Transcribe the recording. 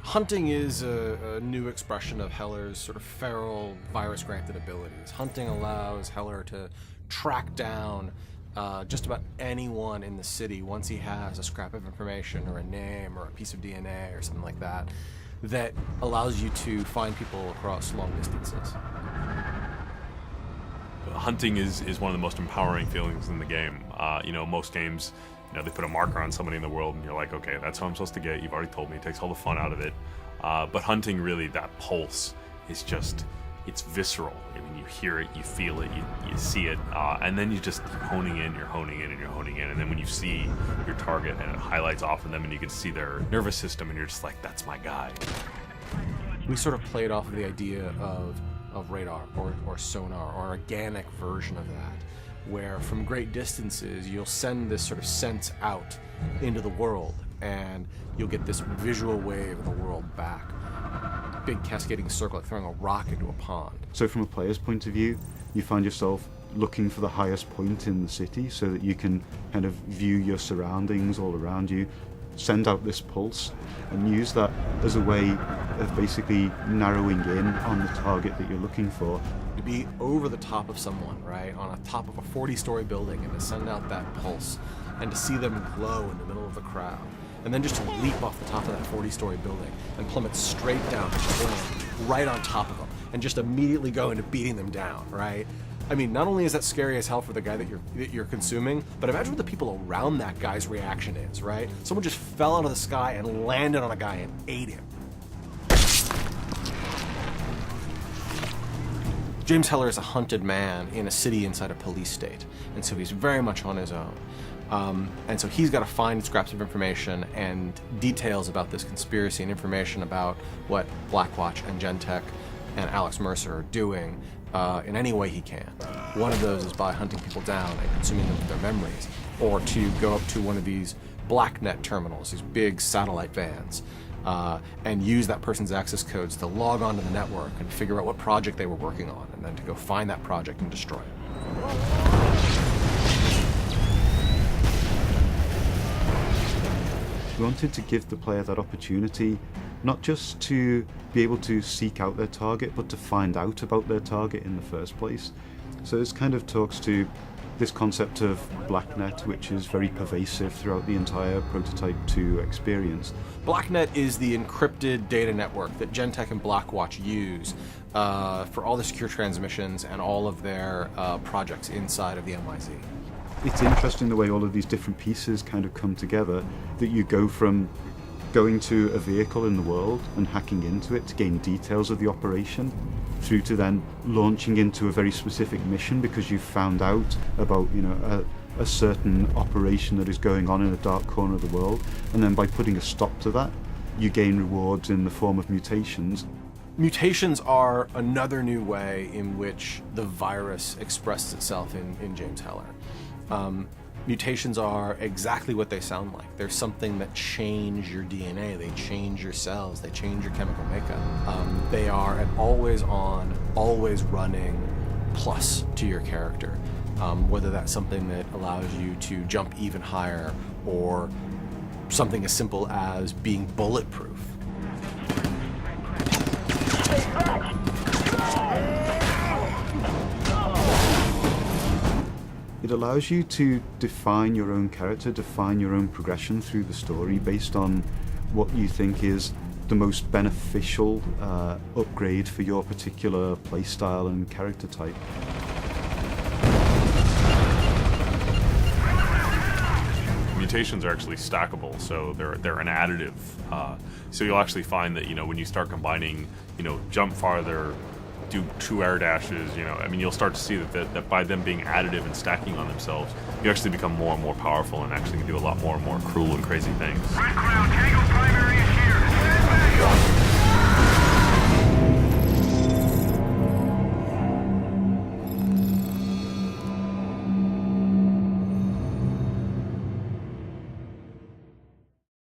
Hunting is a new expression of Heller's sort of feral, virus-granted abilities. Hunting allows Heller to track down just about anyone in the city once he has a scrap of information or a name or a piece of DNA or something like that, that allows you to find people across long distances. Hunting is one of the most empowering feelings in the game. Most games, they put a marker on somebody in the world and you're like, okay, that's who I'm supposed to get. You've already told me. It takes all the fun out of it. But hunting, really, that pulse is just, it's visceral. I mean, you hear it, you feel it, you see it, and then you're honing in, and then when you see your target and it highlights off of them and you can see their nervous system and you're just like, that's my guy. We sort of played off of the idea of radar or sonar, or organic version of that, where from great distances you'll send this sort of sense out into the world and you'll get this visual wave of the world back. Big cascading circle, like throwing a rock into a pond. So from a player's point of view, you find yourself looking for the highest point in the city so that you can kind of view your surroundings all around you, send out this pulse, and use that as a way of basically narrowing in on the target that you're looking for. To be over the top of someone, right, on the top of a 40-story building, and to send out that pulse, and to see them glow in the middle of the crowd, and then just to leap off the top of that 40-story building and plummet straight down, right on top of them, and just immediately go into beating them down, right? I mean, not only is that scary as hell for the guy that you're consuming, but imagine what the people around that guy's reaction is, right? Someone just fell out of the sky and landed on a guy and ate him. James Heller is a hunted man in a city inside a police state, and so he's very much on his own. And so he's got to find scraps of information and details about this conspiracy and information about what Blackwatch and Gentek and Alex Mercer are doing in any way he can. One of those is by hunting people down and consuming them with their memories, or to go up to one of these BlackNet terminals, these big satellite vans, and use that person's access codes to log onto the network and figure out what project they were working on, and then to go find that project and destroy it. We wanted to give the player that opportunity, not just to be able to seek out their target, but to find out about their target in the first place. So this kind of talks to this concept of BlackNet, which is very pervasive throughout the entire Prototype 2 experience. BlackNet is the encrypted data network that Gentek and Blackwatch use for all the secure transmissions and all of their projects inside of the MIZ. It's interesting the way all of these different pieces kind of come together, that you go from going to a vehicle in the world and hacking into it to gain details of the operation, through to then launching into a very specific mission because you've found out about, a certain operation that is going on in a dark corner of the world, and then by putting a stop to that, you gain rewards in the form of mutations. Mutations are another new way in which the virus expresses itself in James Heller. Mutations are exactly what they sound like. They're something that change your DNA, they change your cells, they change your chemical makeup. They are an always on, always running plus to your character, whether that's something that allows you to jump even higher, or something as simple as being bulletproof. It allows you to define your own character, define your own progression through the story based on what you think is the most beneficial upgrade for your particular playstyle and character type. Mutations are actually stackable, so they're an additive. So you'll actually find that when you start combining, jump farther, do 2 air dashes, you'll start to see that by them being additive and stacking on themselves, you actually become more and more powerful and actually can do a lot more and more cruel and crazy things.